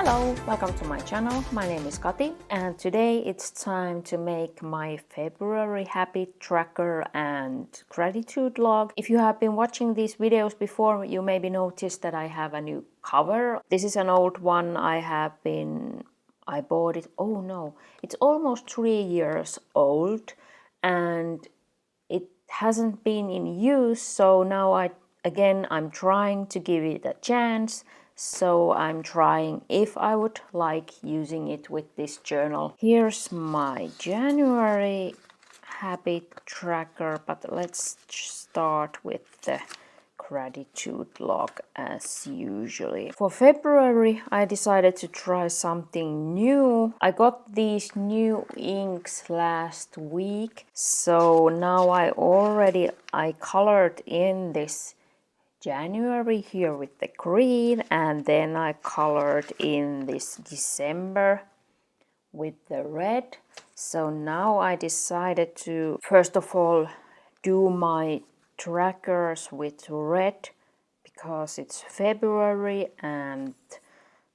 Hello, welcome to my channel. My name is Kati and today it's time to make my February habit tracker and gratitude log. If you have been watching these videos before, you maybe noticed that I have a new cover. This is an old one I bought it, oh no, it's almost 3 years old and it hasn't been in use, so now I'm trying to give it a chance. So I'm trying if I would like using it with this journal. Here's my January habit tracker, but let's start with the gratitude log as usually. For February, I decided to try something new. I got these new inks last week, so now I colored in this January here with the green, and then I colored in this December with the red. So now I decided to first of all do my trackers with red because it's February and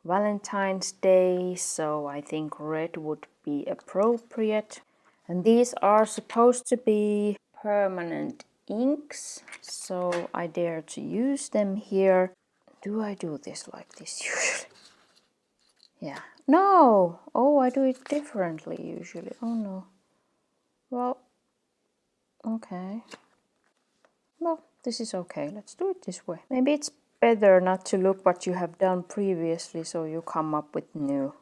Valentine's Day, so I think red would be appropriate. And these are supposed to be permanent inks, so I dare to use them here. Do I do this like this usually? Yeah. No! Oh, I do it differently usually. Oh no. Well, okay. Well, this is okay. Let's do it this way. Maybe it's better not to look what you have done previously, so you come up with new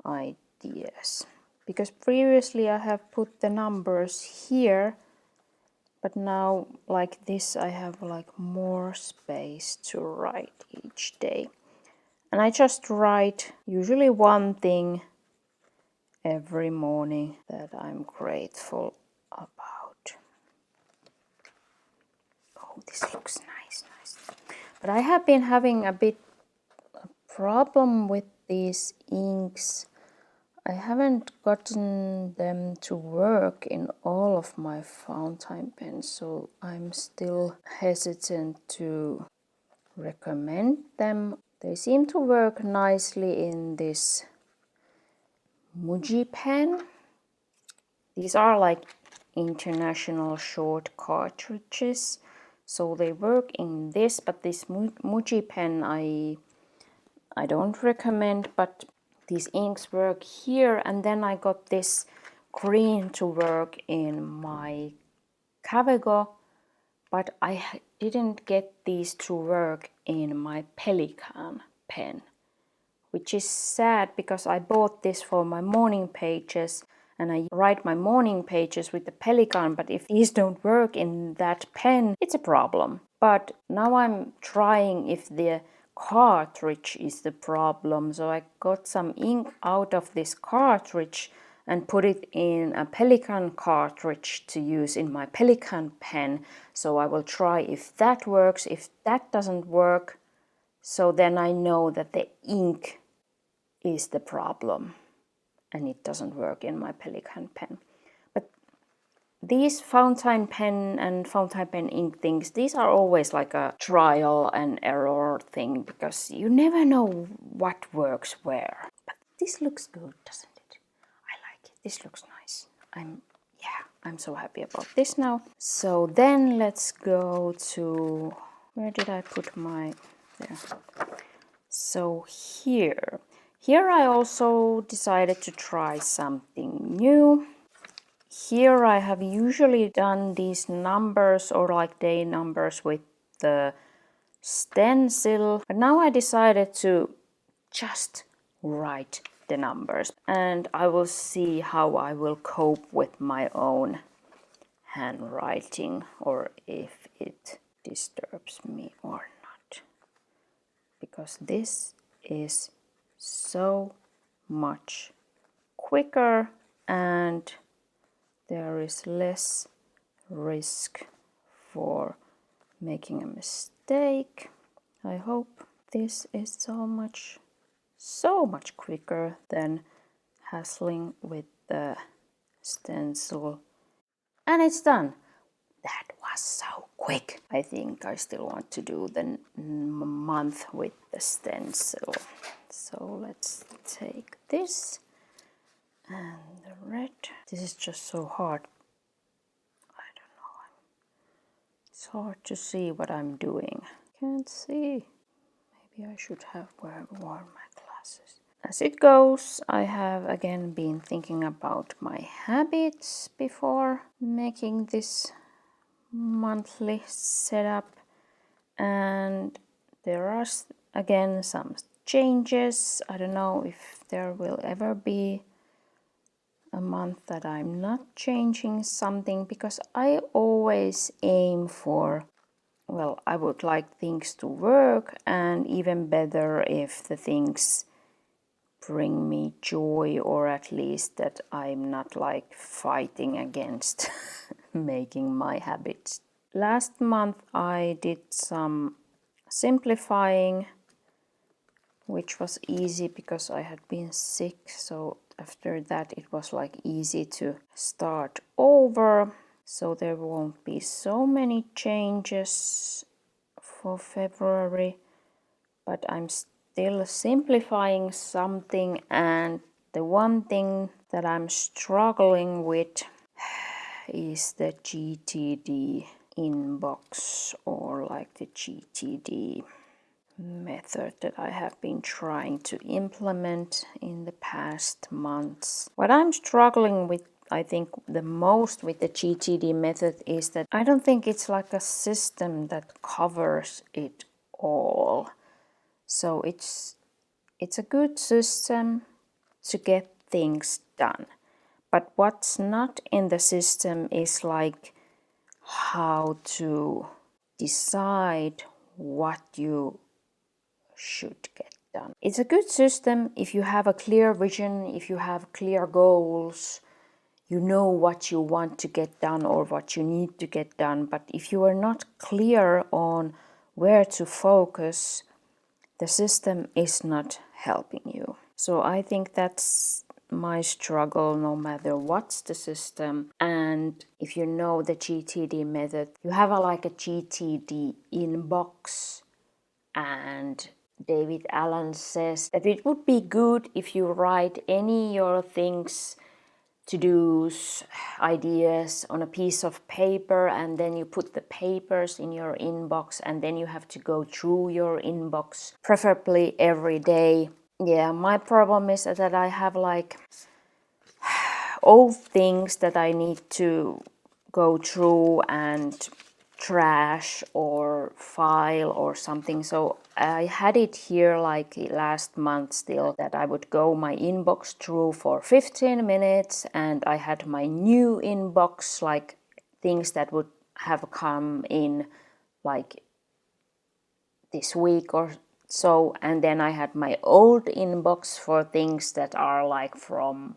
ideas. Because previously I have put the numbers here, but now like this I have like more space to write each day. And I just write usually one thing every morning that I'm grateful about. Oh, this looks nice. But I have been having a bit of problem with these inks. I haven't gotten them to work in all of my fountain pens, so I'm still hesitant to recommend them. They seem to work nicely in this Muji pen. These are like international short cartridges, so they work in this, but this Muji pen I don't recommend, but these inks work here. And then I got this green to work in my Cavago, but I didn't get these to work in my Pelikan pen, which is sad because I bought this for my morning pages and I write my morning pages with the Pelikan, but if these don't work in that pen, it's a problem. But now I'm trying if the cartridge is the problem, so I got some ink out of this cartridge and put it in a Pelikan cartridge to use in my Pelikan pen. So I will try if that works. If that doesn't work, so then I know that the ink is the problem and it doesn't work in my Pelikan pen. But these fountain pen and fountain pen ink things, these are always like a trial and error thing because you never know what works where. But this looks good, doesn't it? I like it. This looks nice. I'm so happy about this now. So then let's go to, where did I put my, there. So here I also decided to try something new. Here I have usually done these numbers or like day numbers with the stencil, but now I decided to just write the numbers and I will see how I will cope with my own handwriting or if it disturbs me or not. Because this is so much quicker and there is less risk for making a mistake. I hope this is so much quicker than hassling with the stencil. And it's done. That was so quick. I think I still want to do the month with the stencil. So let's take this and the red. This is just so hard. I don't know. It's hard to see what I'm doing. Can't see. Maybe I should have worn my glasses. As it goes, I have again been thinking about my habits before making this monthly setup, and there are again some changes. I don't know if there will ever be a month that I'm not changing something, because I always aim for, well, I would like things to work, and even better if the things bring me joy, or at least that I'm not like fighting against making my habits. Last month I did some simplifying, which was easy because I had been sick, so after that it was like easy to start over. So there won't be so many changes for February, but I'm still simplifying something, and the one thing that I'm struggling with is the GTD inbox, or like the GTD method that I have been trying to implement in the past months. What I'm struggling with, I think, the most with the GTD method is that I don't think it's like a system that covers it all. So it's a good system to get things done. But what's not in the system is like how to decide what you should get done. It's a good system if you have a clear vision, if you have clear goals, you know what you want to get done or what you need to get done. But if you are not clear on where to focus, the system is not helping you. So I think that's my struggle, no matter what's the system. And if you know the GTD method, you have like a GTD inbox, and David Allen says that it would be good if you write any your things, to-dos, ideas on a piece of paper, and then you put the papers in your inbox, and then you have to go through your inbox, preferably every day. Yeah, my problem is that I have like old things that I need to go through and trash or file or something. So I had it here like last month still, that I would go my inbox through for 15 minutes, and I had my new inbox, like things that would have come in like this week or so, and then I had my old inbox for things that are like from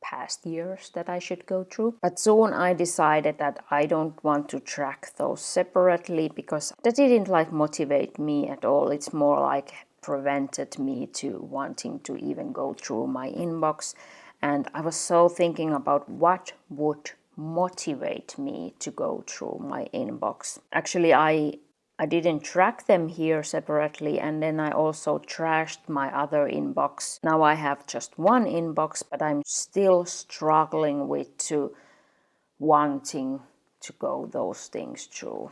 past years that I should go through. But soon I decided that I don't want to track those separately, because that didn't like motivate me at all. It's more like prevented me to wanting to even go through my inbox. And I was so thinking about what would motivate me to go through my inbox. Actually, I didn't track them here separately, and then I also trashed my other inbox. Now I have just one inbox, but I'm still struggling with wanting to go those things through.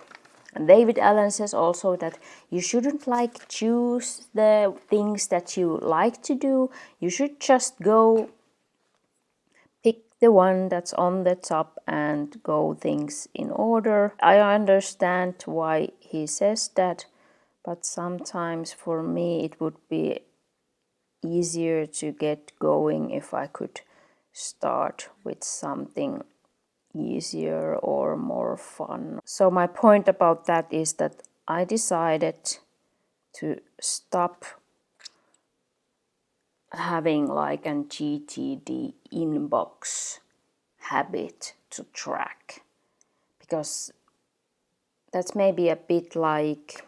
And David Allen says also that you shouldn't like choose the things that you like to do. You should just go pick the one that's on the top and go things in order. I understand why he says that, but sometimes for me it would be easier to get going if I could start with something easier or more fun. So my point about that is that I decided to stop having like an GTD inbox habit to track, because that's maybe a bit like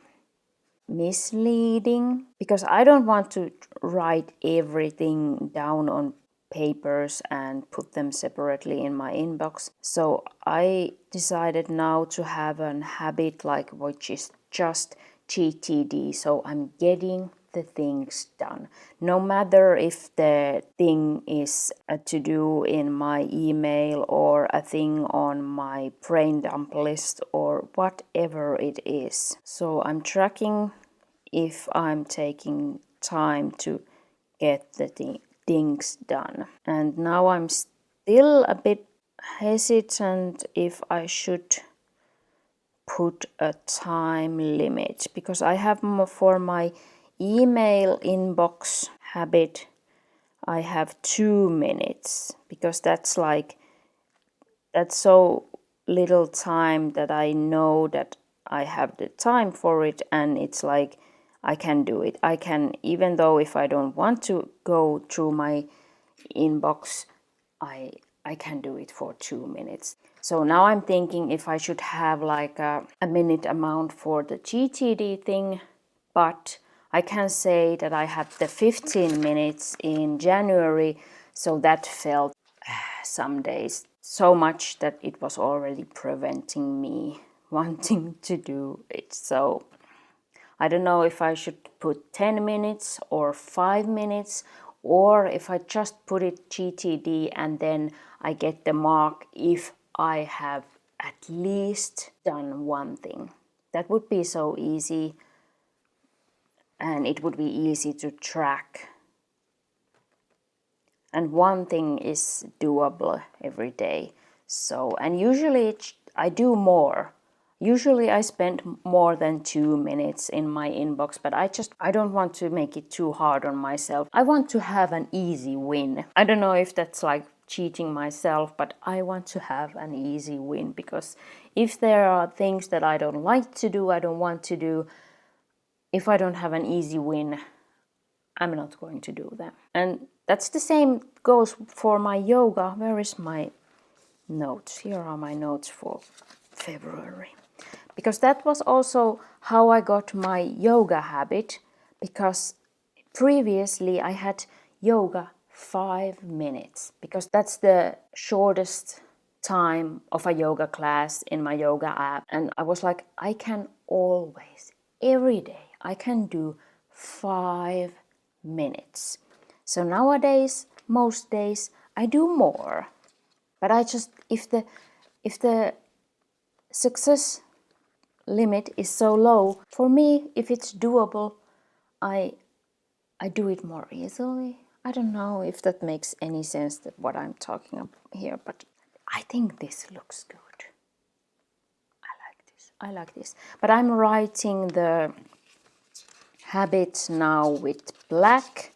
misleading, because I don't want to write everything down on papers and put them separately in my inbox. So I decided now to have an habit like which is just GTD. So I'm getting the things done. No matter if the thing is a to-do in my email or a thing on my brain dump list or whatever it is. So I'm tracking if I'm taking time to get the things done. And now I'm still a bit hesitant if I should put a time limit, because I have for my email inbox habit I have 2 minutes, because that's so little time that I know that I have the time for it, and it's like I can do it. I can, even though if I don't want to go through my inbox, I can do it for 2 minutes. So now I'm thinking if I should have like a minute amount for the GTD thing, but I can say that I had the 15 minutes in January, so that felt some days so much that it was already preventing me wanting to do it. So I don't know if I should put 10 minutes or 5 minutes, or if I just put it GTD and then I get the mark if I have at least done one thing. That would be so easy, and it would be easy to track. And one thing is doable every day. So, and usually I do more. Usually I spend more than 2 minutes in my inbox, but I don't want to make it too hard on myself. I want to have an easy win. I don't know if that's like cheating myself, but I want to have an easy win, because if there are things that I don't like to do, I don't want to do, if I don't have an easy win, I'm not going to do them. And that's the same goes for my yoga. Where is my notes? Here are my notes for February. Because that was also how I got my yoga habit, because previously I had yoga 5 minutes, because that's the shortest time of a yoga class in my yoga app. And I was like, I can always, every day, I can do 5 minutes. So nowadays, most days, I do more. But I just, if the success limit is so low, for me, if it's doable, I do it more easily. I don't know if that makes any sense, that what I'm talking about here, but I think this looks good. I like this. But I'm writing the habit now with black,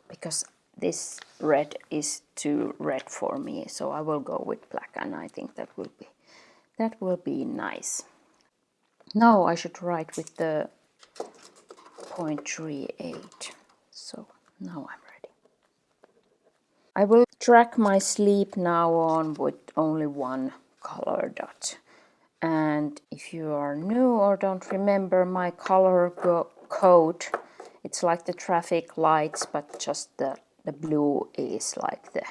because this red is too red for me. So I will go with black, and I think that will be nice. Now I should write with the 0.38. So now I'm ready. I will track my sleep now on with only one color dot. And if you are new or don't remember my color code, it's like the traffic lights, but just the blue is like the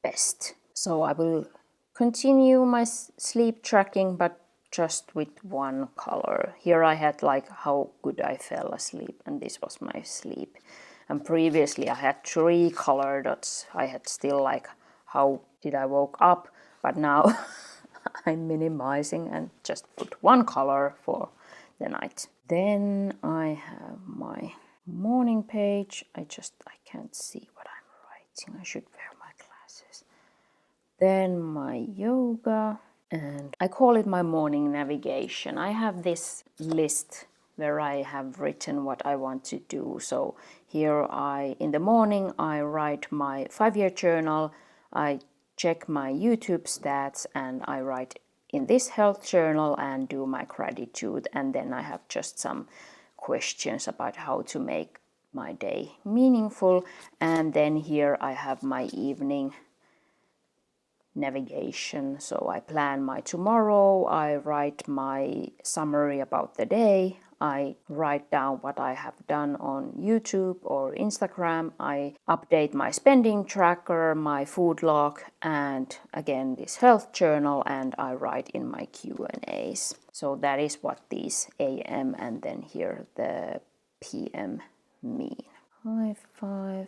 best. So I will continue my sleep tracking, but just with one color. Here I had like how good I fell asleep, and this was my sleep. And previously I had 3 color dots. I had still like how did I woke up, but now I'm minimizing and just put one color for the night. Then I have my morning page. I can't see what I'm writing. I should wear my glasses. Then my yoga, and I call it my morning navigation. I have this list where I have written what I want to do. So here in the morning I write my 5-year journal, I check my YouTube stats, and I write in this health journal and do my gratitude, and then I have just some questions about how to make my day meaningful. And then here I have my evening navigation. So I plan my tomorrow, I write my summary about the day, I write down what I have done on YouTube or Instagram. I update my spending tracker, my food log, and again this health journal, and I write in my Q&As. So that is what these AM and then here the PM mean. High five.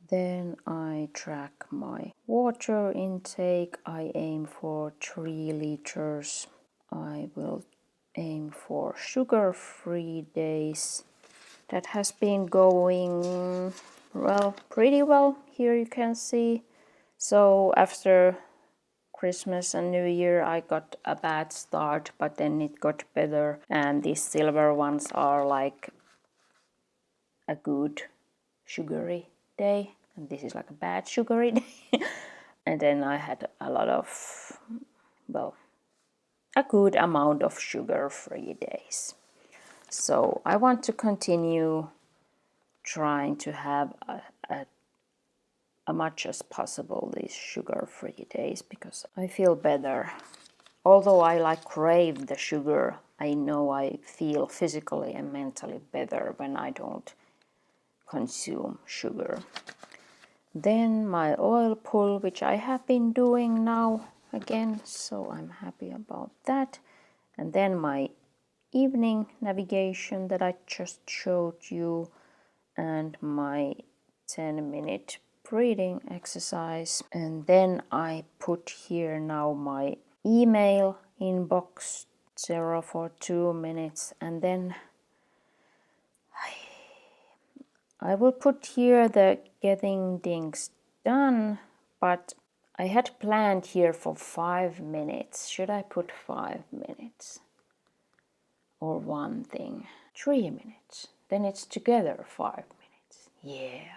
Then I track my water intake. I aim for 3 liters. I will aim for sugar-free days. That has been going well, pretty well. Here you can see. So after Christmas and New Year I got a bad start, but then it got better, and these silver ones are like a good sugary day, and this is like a bad sugary day. And then I had a lot of, well, a good amount of sugar-free days. So I want to continue trying to have as much as possible these sugar-free days, because I feel better. Although I like crave the sugar, I know I feel physically and mentally better when I don't consume sugar. Then my oil pull, which I have been doing now again, so I'm happy about that. And then my evening navigation that I just showed you, and my 10-minute breathing exercise. And then I put here now my email inbox 0 for 2 minutes, and then I will put here the getting things done, but I had planned here for 5 minutes. Should I put 5 minutes? Or one thing? 3 minutes. Then it's together 5 minutes. Yeah.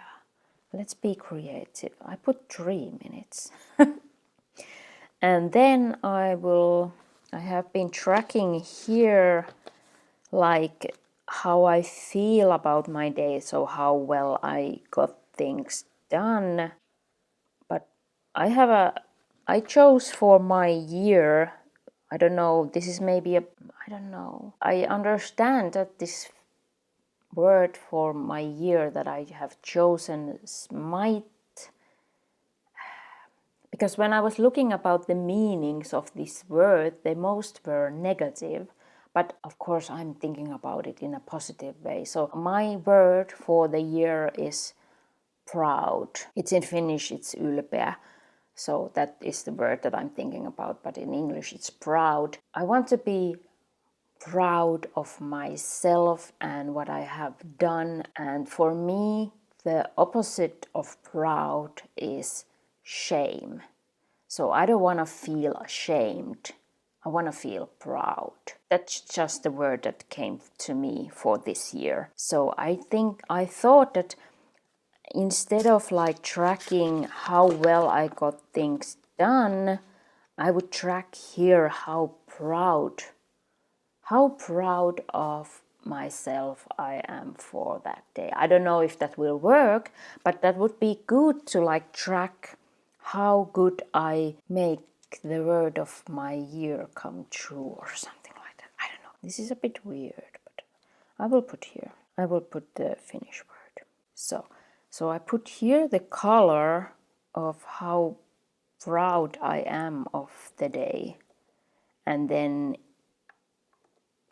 Let's be creative. I put 3 minutes. And then I have been tracking here like how I feel about my day, so how well I got things done. But I chose for my year, I don't know, this is maybe I don't know. I understand that this word for my year that I have chosen might, because when I was looking about the meanings of this word, they most were negative. But of course I'm thinking about it in a positive way. So my word for the year is proud. It's in Finnish, it's ylpeä. So that is the word that I'm thinking about, but in English it's proud. I want to be proud of myself and what I have done. And for me, the opposite of proud is shame. So I don't want to feel ashamed. I want to feel proud. That's just the word that came to me for this year. So I thought that instead of like tracking how well I got things done, I would track here how proud of myself I am for that day. I don't know if that will work, but that would be good to like track how good I make the word of my year come true or something like that. I don't know. This is a bit weird, but I will put here. I will put the Finnish word. So I put here the color of how proud I am of the day. And then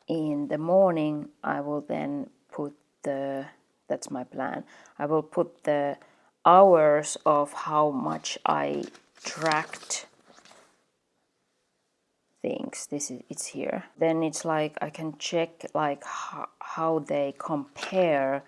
in the morning I will then put that's my plan, I will put the hours of how much I tracked things. It's here. Then it's like I can check like how they compare,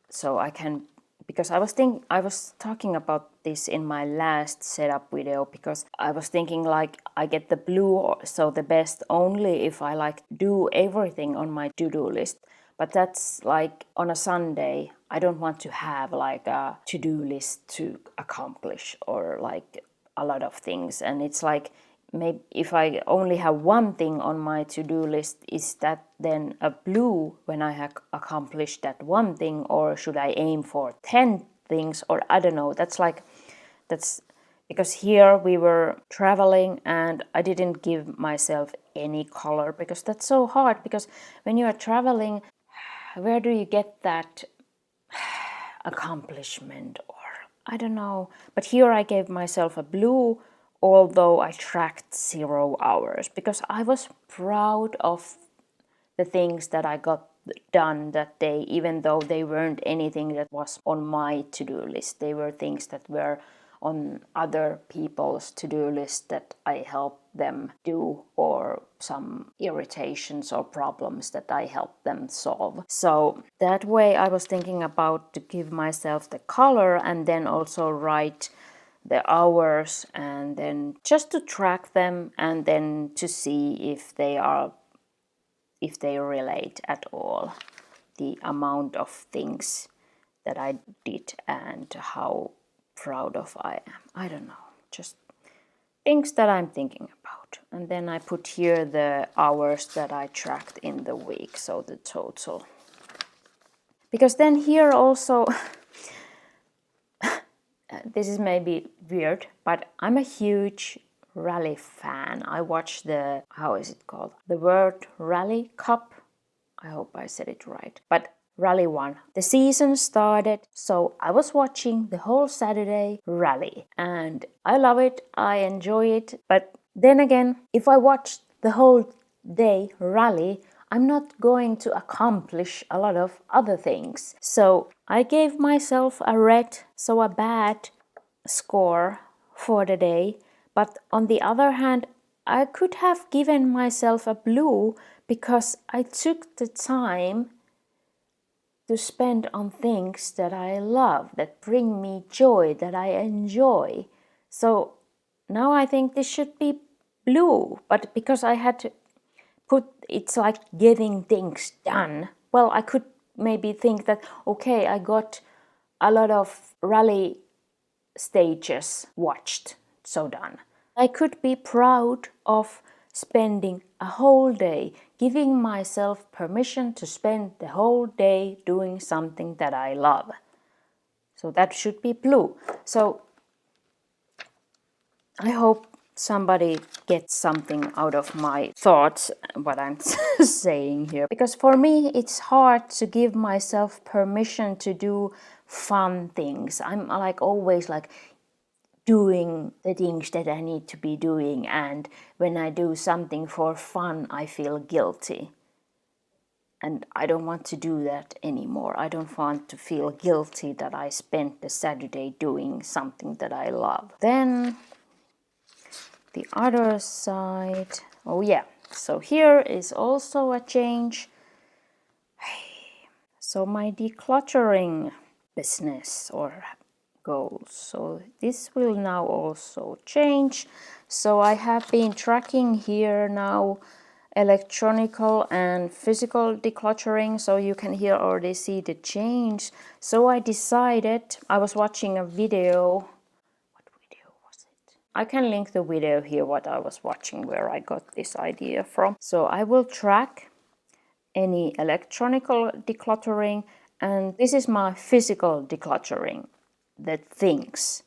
so I can, because I was talking about this in my last setup video, because I was thinking like I get the blue, so the best only if I like do everything on my to-do list. But that's like on a Sunday, I don't want to have like a to-do list to accomplish or like a lot of things. And it's like, maybe if I only have one thing on my to-do list, is that then a blue when I have accomplished that one thing, or should I aim for 10 things, or I don't know. That's because here we were traveling and I didn't give myself any color, because that's so hard, because when you are traveling, where do you get that accomplishment, or I don't know. But here I gave myself a blue, although I tracked 0 hours, because I was proud of the things that I got done that day, even though they weren't anything that was on my to-do list. They were things that were on other people's to-do list that I helped them do, or some irritations or problems that I helped them solve. So that way I was thinking about to give myself the color and then also write the hours, and then just to track them and then to see if they relate at all, the amount of things that I did and how proud of I am. I don't know, just things that I'm thinking about. And then I put here the hours that I tracked in the week, so the total. Because then here also, this is maybe weird, but I'm a huge rally fan. I watch the, how is it called? The World Rally Cup. I hope I said it right. But Rally 1. The season started, so I was watching the whole Saturday rally. And I love it, I enjoy it. But then again, if I watch the whole day rally, I'm not going to accomplish a lot of other things. So I gave myself a red, so a bad score for the day. But on the other hand, I could have given myself a blue, because I took the time to spend on things that I love, that bring me joy, that I enjoy. So now I think this should be blue, but because I had to put, it's like getting things done. Well, I could maybe think that, okay, I got a lot of rally stages watched, so done. I could be proud of spending a whole day, giving myself permission to spend the whole day doing something that I love. So that should be blue. So I hope somebody gets something out of my thoughts, what I'm saying here. Because for me, it's hard to give myself permission to do fun things. I'm like always like doing the things that I need to be doing, and when I do something for fun, I feel guilty. And I don't want to do that anymore. I don't want to feel guilty that I spent the Saturday doing something that I love. Then the other side, oh yeah, so here is also a change. So my decluttering business or goals. So this will now also change. So I have been tracking here now electronical and physical decluttering, so you can here already see the change. So I decided, I was watching a video. What video was it? I can link the video here what I was watching, where I got this idea from. So I will track any electronical decluttering, and this is my physical decluttering, the things,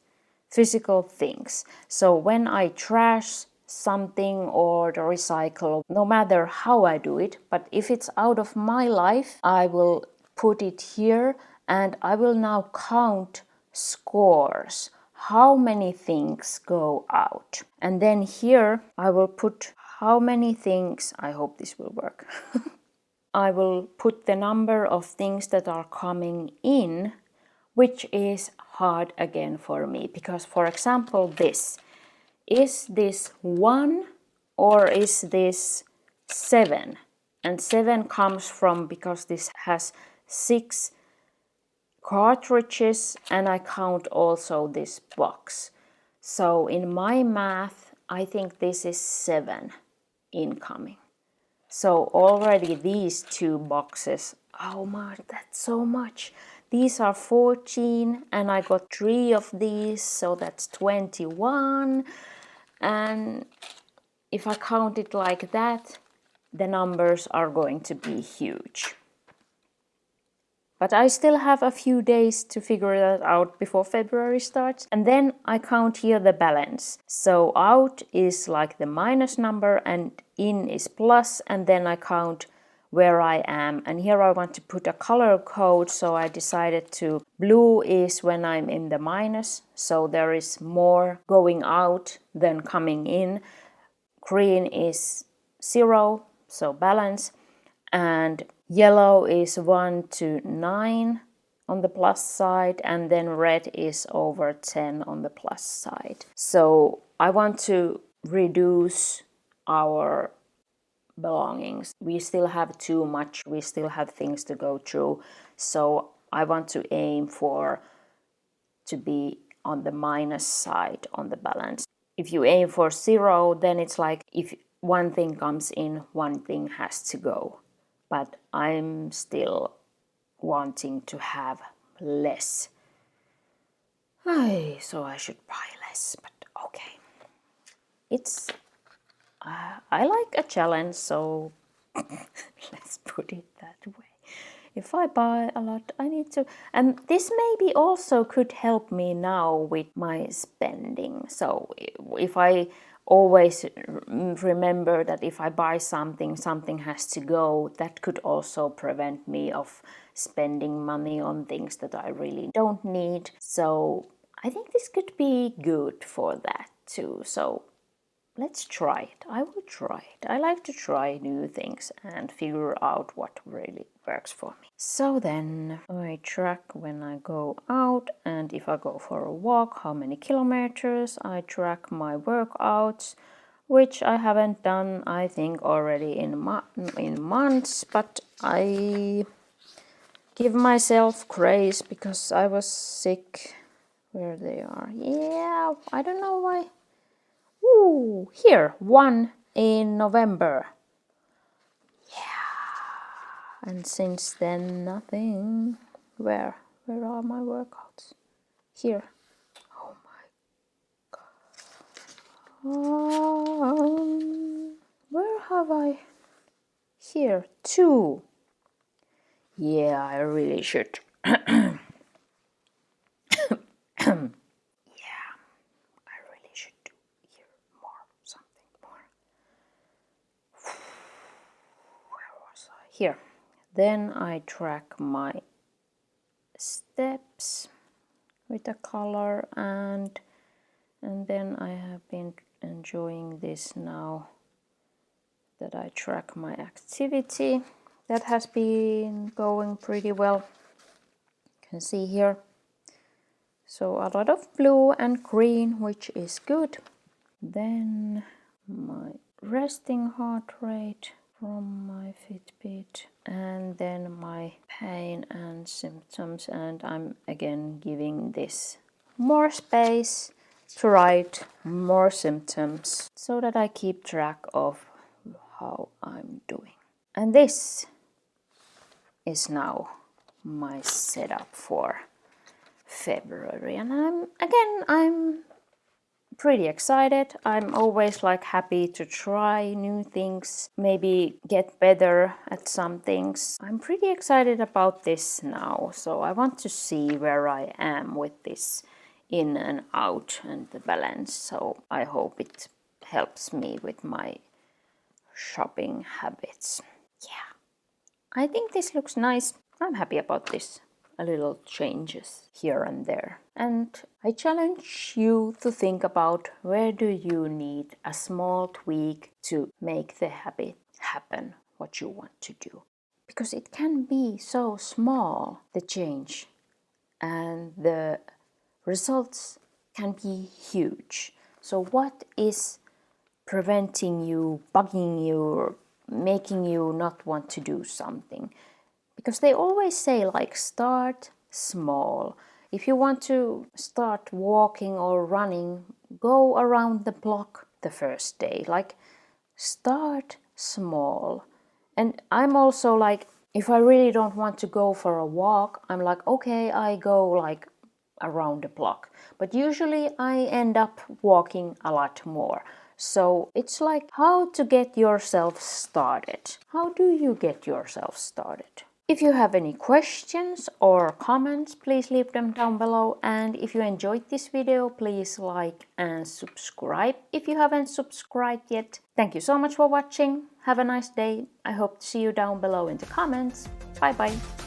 physical things. So when I trash something or the recycle, no matter how I do it, but if it's out of my life, I will put it here, and I will now count scores, how many things go out. And then here I will put how many things, I hope this will work. I will put the number of things that are coming in, which is hard again for me, because for example is this 1 or is this 7? And 7 comes from, because this has 6 cartridges and I count also this box. So in my math, I think this is 7 incoming. So already these 2 boxes, oh my, that's so much. These are 14 and I got 3 of these, so that's 21. And if I count it like that, the numbers are going to be huge. But I still have a few days to figure that out before February starts. And then I count here the balance. So out is like the minus number and in is plus, and then I count where I am. And here I want to put a color code, so I decided to blue is when I'm in the minus, so there is more going out than coming in. Green is 0, so balance, and yellow is 1 to 9 on the plus side, and then red is over 10 on the plus side. So I want to reduce our belongings. We still have too much, we still have things to go through, so I want to aim for to be on the minus side on the balance. If you aim for 0, then it's like if one thing comes in, one thing has to go. But I'm still wanting to have less. So I should buy less, but okay. It's I like a challenge, so let's put it that way. If I buy a lot, I need to... And this maybe also could help me now with my spending. So if I always remember that if I buy something, something has to go, that could also prevent me of spending money on things that I really don't need. So I think this could be good for that too. So let's try it. I will try it. I like to try new things and figure out what really works for me. So then I track when I go out, and if I go for a walk, how many kilometers. I track my workouts, which I haven't done, I think, already in months, but I give myself grace because I was sick. Where they are? Yeah, I don't know why. Ooh, here, 1 in November. Yeah. And since then, nothing. Where are my workouts? Here. Oh my god. Where have I? Here, 2. Yeah, I really should. Here. Then I track my steps with a color, and then I have been enjoying this now that I track my activity. That has been going pretty well. You can see here. So a lot of blue and green, which is good. Then my resting heart rate from my Fitbit, and then my pain and symptoms, and I'm again giving this more space to write more symptoms so that I keep track of how I'm doing. And this is now my setup for February, and I'm pretty excited. I'm always like happy to try new things, maybe get better at some things. I'm pretty excited about this now, so I want to see where I am with this in and out and the balance. So I hope it helps me with my shopping habits. Yeah, I think this looks nice. I'm happy about this. A little changes here and there. And I challenge you to think about where do you need a small tweak to make the habit happen, what you want to do. Because it can be so small, the change, and the results can be huge. So what is preventing you, bugging you, or making you not want to do something? Because they always say, like, start small. If you want to start walking or running, go around the block the first day. Like, start small. And I'm also like, if I really don't want to go for a walk, I'm like, okay, I go like around the block. But usually I end up walking a lot more. So it's like how to get yourself started. How do you get yourself started? If you have any questions or comments, please leave them down below. And if you enjoyed this video, please like and subscribe if you haven't subscribed yet. Thank you so much for watching. Have a nice day. I hope to see you down below in the comments. Bye bye.